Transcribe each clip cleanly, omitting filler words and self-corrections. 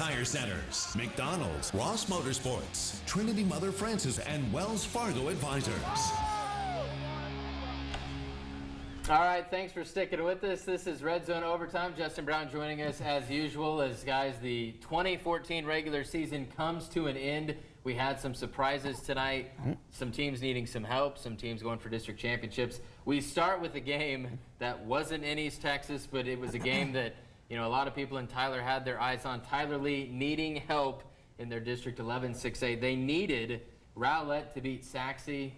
Tire Centers, McDonald's, Ross Motorsports, Trinity Mother Francis, and Wells Fargo Advisors. All right, thanks for sticking with us. This is Red Zone Overtime. Justin Brown joining us as usual. As guys, the 2014 regular season comes to an end. We had some surprises tonight. Some teams needing some help. Some teams going for district championships. We start with a game that wasn't in East Texas, but it was a game that a lot of people in Tyler had their eyes on. Tyler Lee needing help in their District 11 6A. They needed Rowlett to beat Saxe,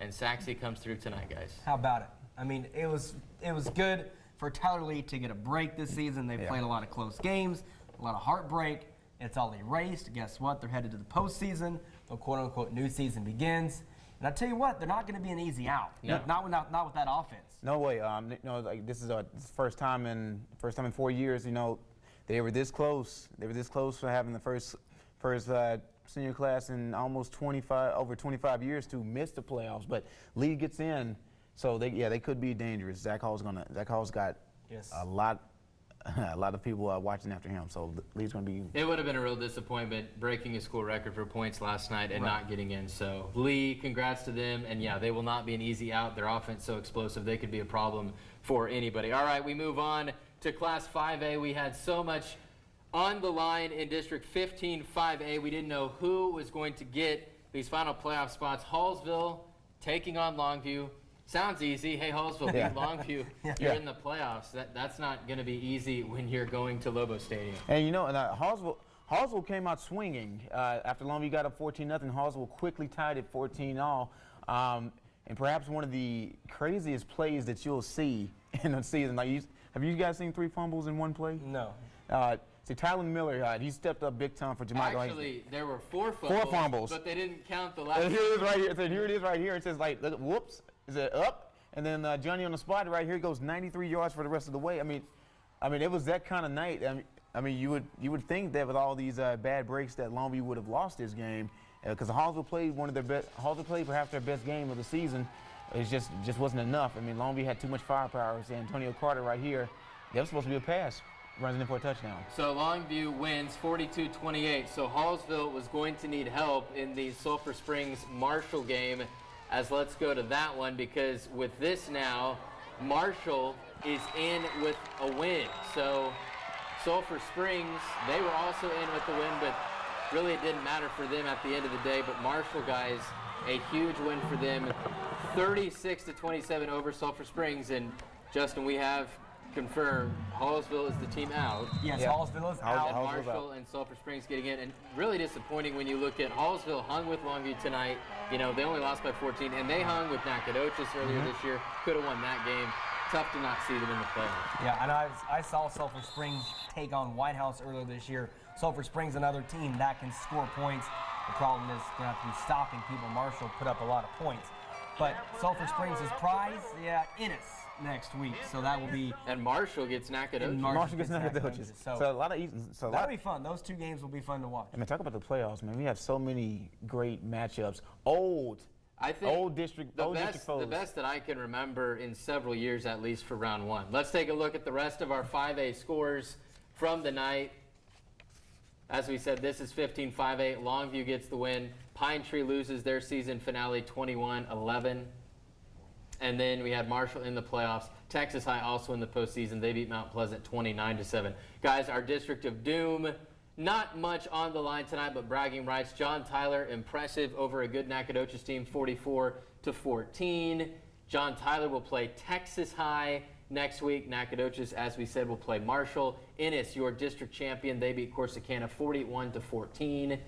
and Saxe comes through tonight, guys. How about it? I mean, it was good for Tyler Lee to get a break this season. They've played a lot of close games, a lot of heartbreak. It's all erased. Guess what? They're headed to the postseason. The quote-unquote new season begins. And I tell you what, they're not going to be an easy out. No. Not with that offense. No way. Like this is our first time in 4 years. They were this close. They were this close for having the first senior class in almost over 25 years to miss the playoffs. But Lee gets in. So they could be dangerous. Zach Hall's got a lot of people watching after him. So Lee's going to be. It would have been a real disappointment breaking a school record for points last night and not getting in. So Lee, congrats to them. And yeah, they will not be an easy out. Their offense so explosive they could be a problem for anybody. All right, we move on to Class 5A. We had so much on the line in District 15 5A. We didn't know who was going to get these final playoff spots. Hallsville taking on Longview. Sounds easy. Hey, Hallsville beat Longview. You're in the playoffs. That's not going to be easy when you're going to Lobo Stadium. And Hallsville came out swinging after Longview got up 14-0. Hallsville quickly tied it 14-all. And perhaps one of the craziest plays that you'll see in the season. Have you guys seen 3 fumbles in one play? No. See, Tyler Miller, he stepped up big time for Jamaica. Actually, there were 4 fumbles. 4 fumbles. But they didn't count the last. And here it is right here. So here it is right here. It says, look, whoops. Is it up? And then Johnny on the spot right here goes 93 yards for the rest of the way. I mean, it was that kind of night. I mean, you would think that with all these bad breaks that Longview would have lost this game, because Hallsville played one of their best. Hallsville played perhaps their best game of the season. It just wasn't enough. I mean, Longview had too much firepower. See Antonio Carter right here. That was supposed to be a pass. Runs in for a touchdown. So Longview wins 42-28. So Hallsville was going to need help in the Sulphur Springs-Marshall game. As let's go to that one, because with this now, Marshall is in with a win. So Sulphur Springs, they were also in with the win, but really it didn't matter for them at the end of the day. But Marshall, guys, a huge win for them, 36-27 over Sulphur Springs. And Justin, we have confirmed Hallsville is the team out. Yes, Hallsville is out. And Marshall and Sulphur Springs getting in. And really disappointing when you look at Hallsville hung with Longview tonight. They only lost by 14, and they hung with Nacogdoches earlier this year. Could have won that game. Tough to not see them in the playoffs. Yeah, and I saw Sulphur Springs take on White House earlier this year. Sulphur Springs, another team that can score points. The problem is going to have to be stopping people. Marshall put up a lot of points. But Sulphur Springs' prize, Ennis next week, so that will be. And Marshall gets Nacogdoches. Marshall gets Nacogdoches. So a lot of that'll be fun. Those 2 games will be fun to watch. I mean, talk about the playoffs, man. We have so many great matchups. I think old district foes. The best that I can remember in several years, at least for round 1. Let's take a look at the rest of our 5A scores from the night. As we said, this is 15-5A. Longview gets the win. Pine Tree loses their season finale 21-11. And then we had Marshall in the playoffs. Texas High also in the postseason. They beat Mount Pleasant 29-7. Guys, our District of Doom, not much on the line tonight, but bragging rights. John Tyler, impressive over a good Nacogdoches team, 44-14. John Tyler will play Texas High next week. Nacogdoches, as we said, will play Marshall. Ennis, your district champion, they beat Corsicana 41-14.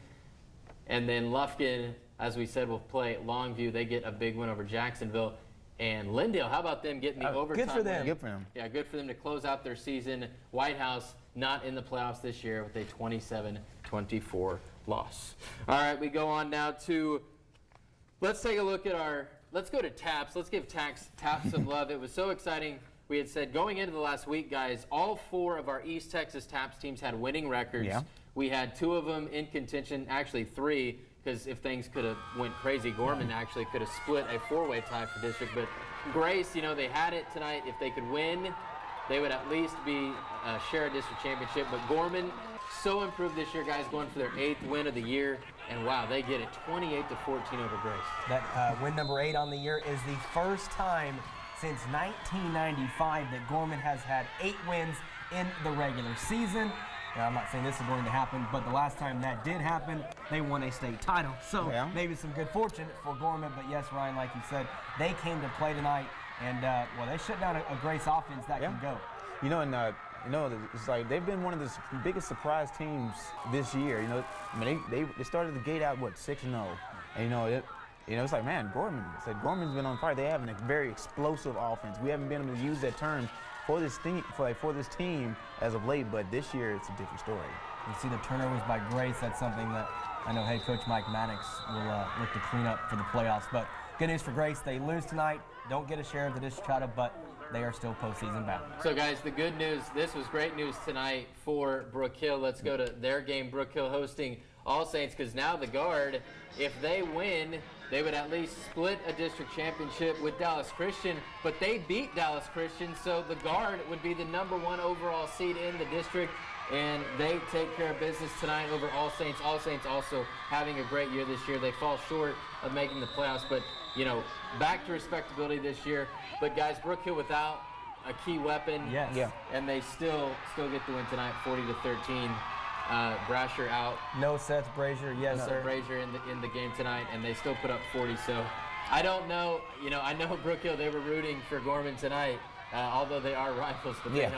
And then Lufkin, as we said, will play Longview. They get a big win over Jacksonville. And Lindale, how about them getting the overtime? Good for them. Good for them. Yeah, good for them to close out their season. White House not in the playoffs this year with a 27-24 loss. All right, we go on now to, let's take a look at let's go to TAPS. Let's give TAPS some love. It was so exciting. We had said going into the last week, guys, all 4 of our East Texas TAPS teams had winning records. Yeah. We had 2 of them in contention, actually 3. Because if things could have went crazy, Gorman actually could have split a 4-way tie for district. But Grace, they had it tonight. If they could win, they would at least be share a district championship. But Gorman so improved this year, guys, going for their 8th win of the year. And wow, they get it 28-14 over Grace. That win number 8 on the year is the first time since 1995 that Gorman has had 8 wins in the regular season. Now, I'm not saying this is going to happen, but the last time that did happen, they won a state title. So maybe some good fortune for Gorman. But yes, Ryan, like you said, they came to play tonight, and well, they shut down a Grace offense that can go. You know, it's like they've been one of the biggest surprise teams this year. You know, I mean, they started the gate out 6-0, and it's like, man, Gorman's been on fire. They have a very explosive offense. We haven't been able to use that term for this team as of late, but this year it's a different story. You see the turnovers by Grace. That's something that I know head coach Mike Maddox will look to clean up for the playoffs. But good news for Grace. They lose tonight, don't get a share of the district title, but they are still postseason bound. So, guys, the good news, this was great news tonight for Brook Hill. Let's go to their game. Brook Hill hosting All Saints, because now the Guard, if they win, they would at least split a district championship with Dallas Christian, but they beat Dallas Christian, so the Guard would be the #1 overall seed in the district, and they take care of business tonight over All Saints. All Saints also having a great year this year. They fall short of making the playoffs, but, you know, back to respectability this year. But, guys, Brook Hill without a key weapon, and they still get the win tonight, 40-13. Brasher out. No Seth Brazier, yes, sir. Brazier in the game tonight, and they still put up 40. So I don't know. You know, I know Brook Hill, they were rooting for Gorman tonight, although they are rivals, but they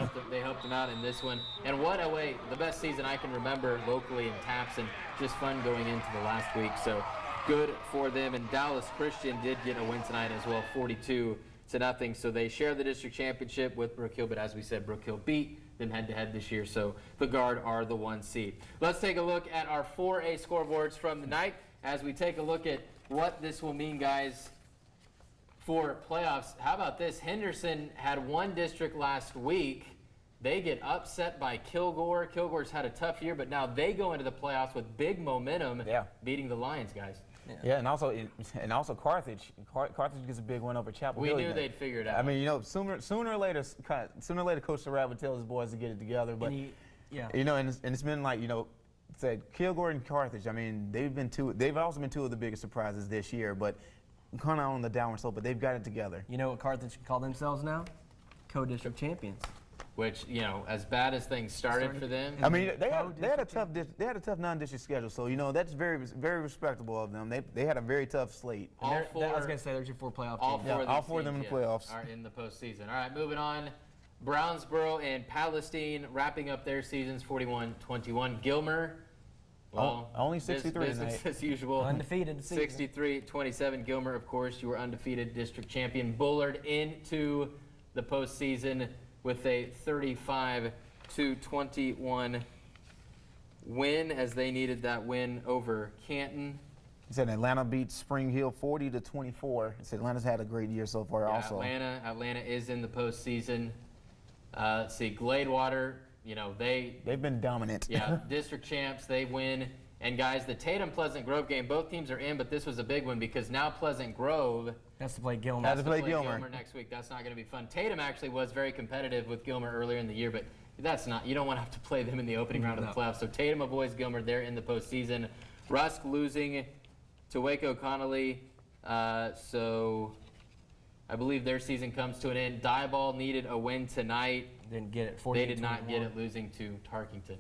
helped them out in this one. And what a way! The best season I can remember locally in Taps, and just fun going into the last week. So good for them. And Dallas Christian did get a win tonight as well, 42-0. So they share the district championship with Brook Hill, but as we said, Brook Hill beat them head-to-head this year, so the Guard are the 1 seed. Let's take a look at our 4A scoreboards from the night as we take a look at what this will mean, guys, for playoffs. How about this? Henderson had 1 district last week. They get upset by Kilgore. Kilgore's had a tough year, but now they go into the playoffs with big momentum, beating the Lions, guys. Yeah, and also Carthage. Carthage gets a big one over Chapel Hill. We knew they'd figure it out. I mean, you know, sooner or later, Coach Surratt would tell his boys to get it together. But you know, and it's been like, you know, said Kilgore and Carthage. I mean, they've also been 2 of the biggest surprises this year, but kind of on the downward slope. But they've got it together. You know what Carthage call themselves now? Co-district champions. Which, you know, as bad as things started for them. I mean, they had a tough non-district schedule, so you know that's very respectable of them. They had a very tough slate. I was gonna say there's your 4 playoff teams. All four of them in the playoffs are in the postseason. All right, moving on. Brownsboro and Palestine wrapping up their seasons 41-21. Gilmer, well, only 63 business as usual. Undefeated. 63-27. Gilmer, of course, you were undefeated district champion. Bullard into the postseason with a 35-21 win, as they needed that win over Canton. He said Atlanta beat Spring Hill 40-24. He said Atlanta's had a great year so far. Also, Atlanta is in the postseason. Let's see, Gladewater, you know, they've been dominant. Yeah, district champs, they win. And guys, the Tatum Pleasant Grove game, both teams are in, but this was a big one because now Pleasant Grove has to play Gilmer. Has to play Gilmer next week. That's not going to be fun. Tatum actually was very competitive with Gilmer earlier in the year, but that's not. You don't want to have to play them in the opening round of the playoffs. So Tatum avoids Gilmer. They're in the postseason. Rusk losing to Waco Connolly. So I believe their season comes to an end. Diboll needed a win tonight. Didn't get it. They did not get it, losing to Tarkington.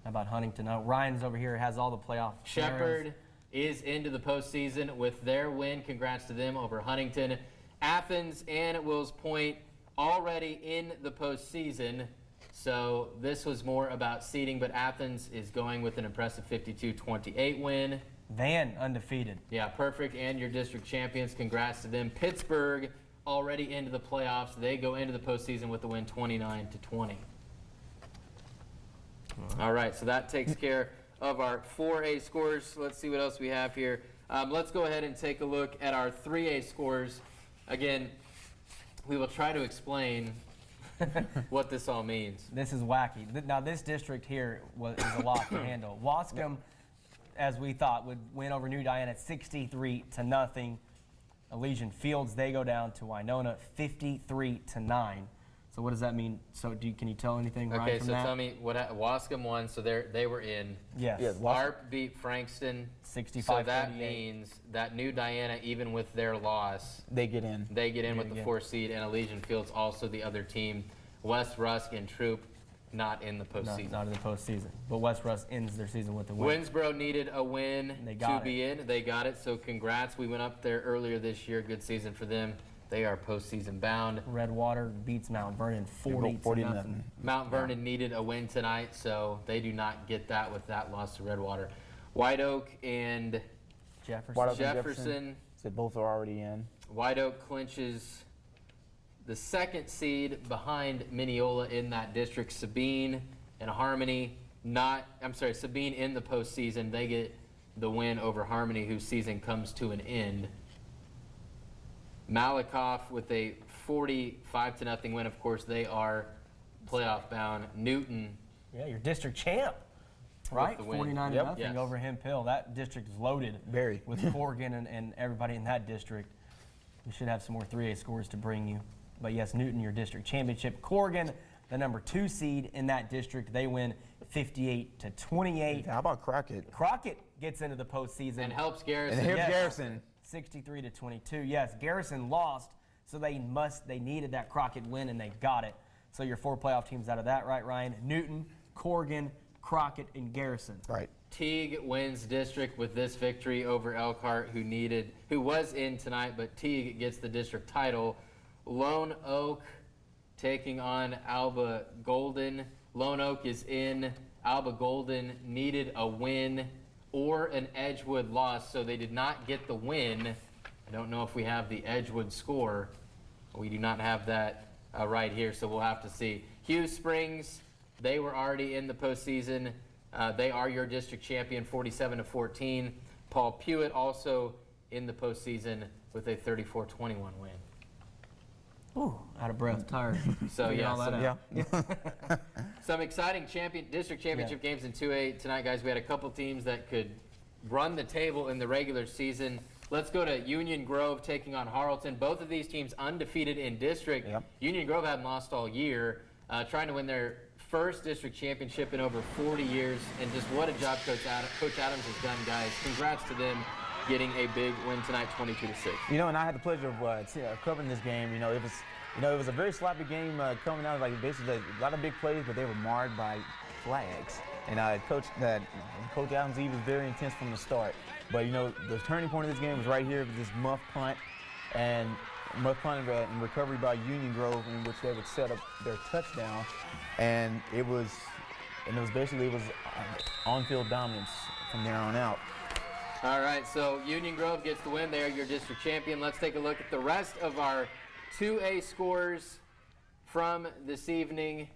How about Huntington? Ryan's over here has all the playoff. Shepherd is into the postseason with their win. Congrats to them over Huntington. Athens and Wills Point already in the postseason. So this was more about seeding, but Athens is going with an impressive 52-28 win. Van undefeated. Yeah, perfect. And your district champions. Congrats to them. Pittsburgh already into the playoffs. They go into the postseason with the win 29-20. All right, so that takes care of our 4A scores. Let's see what else we have here. Let's go ahead and take a look at our 3A scores. Again, we will try to explain what this all means. This is wacky. Now, this district here is a lot to handle. Wascom, as we thought, would win over New Diana 63-0. Elysian Fields, they go down to Winona 53-9. So what does that mean? So can you tell anything, Ryan, Okay, from so that? tell me what Wascom won, so they were in. Yes. Yeah, Arp beat Frankston. 65-38. So that means that New Diana, even with their loss, They get in. they get in with the again. 4th seed, and Elysian Fields also the other team. West Rusk and Troop not in the postseason. Not in the postseason. But West Russ ends their season with a win. Winsboro needed a win They to got be in. They got it, so congrats. We went up there earlier this year. Good season for them. They are postseason bound. Redwater beats Mount Vernon 40 to nothing. Mount Vernon needed a win tonight, so they do not get that with that loss to Redwater. White Oak and Jefferson. White Oak and Jefferson. Said both are already in. White Oak clinches the 2nd seed behind Mineola in that district. Sabine and Harmony Sabine in the postseason. They get the win over Harmony, whose season comes to an end. Malakoff with a 45-0 win. Of course, they are playoff bound. Newton. Yeah, your district champ. Right? the win. 49 Yep. nothing Yes. over Hemp-Hill. That district is loaded. Very. With Corrigan and everybody in that district. We should have some more 3A scores to bring you. But yes, Newton, your district championship. Corrigan, the number 2 seed in that district. They win 58-28. How about Crockett? Crockett gets into the postseason. And helps Garrison. And here's Yes. Garrison. 63-22. Yes, Garrison lost, so they needed that Crockett win, and they got it. So your 4 playoff teams out of that, right, Ryan? Newton, Corrigan, Crockett, and Garrison. Right. Teague wins district with this victory over Elkhart, who was in tonight, but Teague gets the district title. Lone Oak taking on Alba Golden. Lone Oak is in. Alba Golden needed a win or an Edgewood loss, so they did not get the win. I don't know if we have the Edgewood score. We do not have that right here, so we'll have to see. Hughes Springs, they were already in the postseason. They are your district champion, 47-14. Paul Pewitt also in the postseason with a 34-21 win. Ooh, out of breath, tired. So Figure yeah, all that out. Yeah. some exciting district championship games in 2A tonight, guys. We had a couple teams that could run the table in the regular season. Let's go to Union Grove taking on Harleton. Both of these teams undefeated in district. Yep. Union Grove hadn't lost all year, trying to win their first district championship in over 40 years. And just what a job Coach Adams has done, guys. Congrats to them getting a big win tonight, 22-6. You know, and I had the pleasure of covering this game. It was a very sloppy game coming out. Like basically a lot of big plays, but they were marred by flags. And Coach Adams, he was very intense from the start. But the turning point of this game was right here with this muff punt and recovery by Union Grove, in which they would set up their touchdown. And it was basically on-field dominance from there on out. All right, so Union Grove gets the win. They are your district champion. Let's take a look at the rest of our 2A scores from this evening.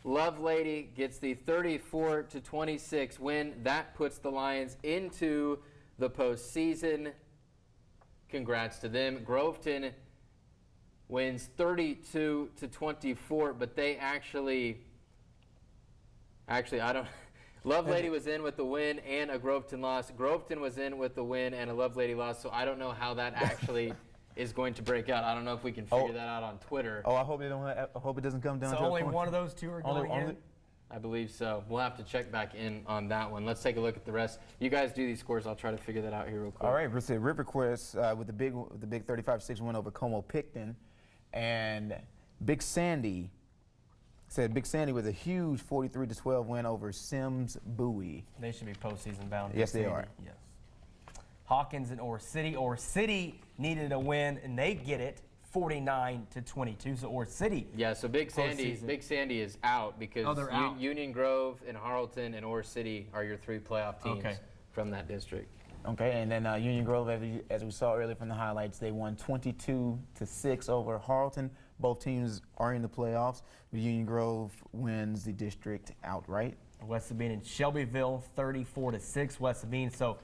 Lovelady gets the 34-26 win. That puts the Lions into the postseason. Congrats to them. Groveton wins 32-24, but they actually I don't. Lovelady was in with the win and a Groveton loss. Groveton was in with the win and a Lovelady loss, so I don't know how that actually is going to break out. I don't know if we can figure that out on Twitter. Oh, I hope it doesn't come down So to only a point. one of those two are going in? I believe so. We'll have to check back in on that one. Let's take a look at the rest. You guys do these scores. I'll try to figure that out here real quick. All right, Riverquest with the big 35-6 win over Como Picton, and Big Sandy with a huge 43-12 win over Sims Bowie. They should be postseason bound. Yes, they are. Yes. Hawkins and Ore City. Ore City needed a win, and they get it 49-22. So Ore City. Yeah, so Big Sandy postseason. is out because they're out. Union Grove and Harleton and Ore City are your 3 playoff teams from that district. Okay, and then Union Grove, as we saw earlier from the highlights, they won 22-6 over Harleton. Both teams are in the playoffs, but Union Grove wins the district outright. West Sabine and Shelbyville, 34-6. West Sabine. So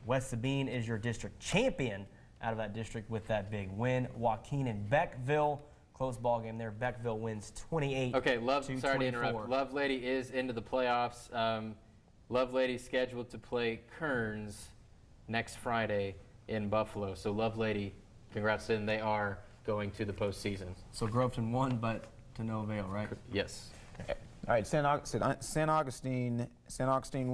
West Sabine is your district champion out of that district with that big win. Joaquin and Beckville, close ball game there. Beckville wins 28. Okay, sorry to interrupt. Lovelady is into the playoffs. Lovelady scheduled to play Kearns next Friday in Buffalo. So Lovelady, congrats to them. They are going to the postseason. So Groveton won, but to no avail, right? Yes. All right, St. Augustine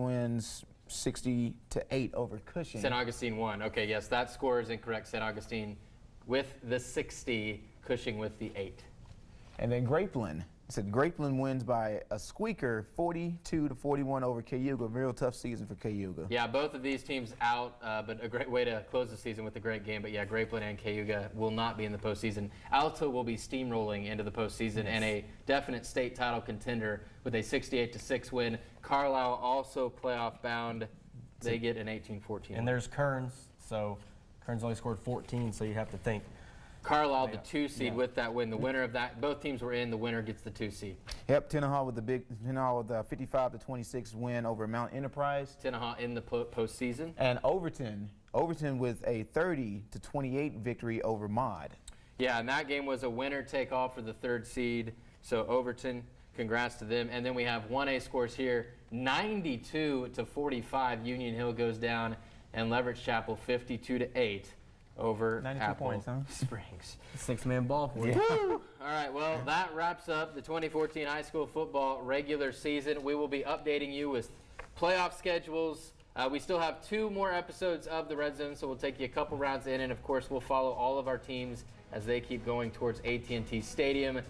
wins 60-8 over Cushing. St. Augustine won. Okay, yes, that score is incorrect. St. Augustine with the 60, Cushing with the 8. And then Grapeland. I said Grapeland wins by a squeaker, 42-41 over Cayuga. Real tough season for Cayuga. Yeah, both of these teams out, but a great way to close the season with a great game. But yeah, Grapeland and Cayuga will not be in the postseason. Alta will be steamrolling into the postseason and a definite state title contender with a 68-6 win. Carlisle also playoff bound. They get an 18-14. And there's Kearns, so Kearns only scored 14, so you have to think. Carlisle, the 2 seed with that win. The winner of that, both teams were in. The winner gets the 2 seed. Yep, Tenaha with the 55-26 win over Mount Enterprise. Tenaha in the postseason. And Overton with a 30-28 victory over Mod. Yeah, and that game was a winner take all for the 3rd seed. So Overton, congrats to them. And then we have 1A scores here. 92-45. Union Hill goes down, and Leverett Chapel 52-8. Over 92 Apple points, huh? Springs. 6-man ball for you. All right, well, that wraps up the 2014 high school football regular season. We will be updating you with playoff schedules. We still have 2 more episodes of the Red Zone, so we'll take you a couple rounds in, and of course, we'll follow all of our teams as they keep going towards AT&T Stadium,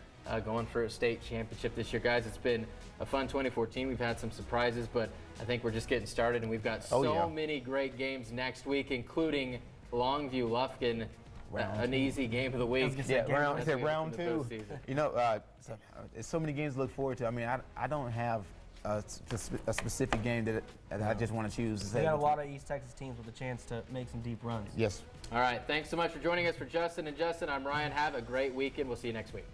going for a state championship this year. Guys, it's been a fun 2014. We've had some surprises, but I think we're just getting started, and we've got so many great games next week, including Longview Lufkin, an easy game of the week. Yeah, round 2. You know, there's so many games to look forward to. I mean, I don't have a specific game that I just want to choose. We got a lot of East Texas teams with a chance to make some deep runs. Yes. All right, thanks so much for joining us. For Justin and Justin, I'm Ryan. Have a great weekend. We'll see you next week.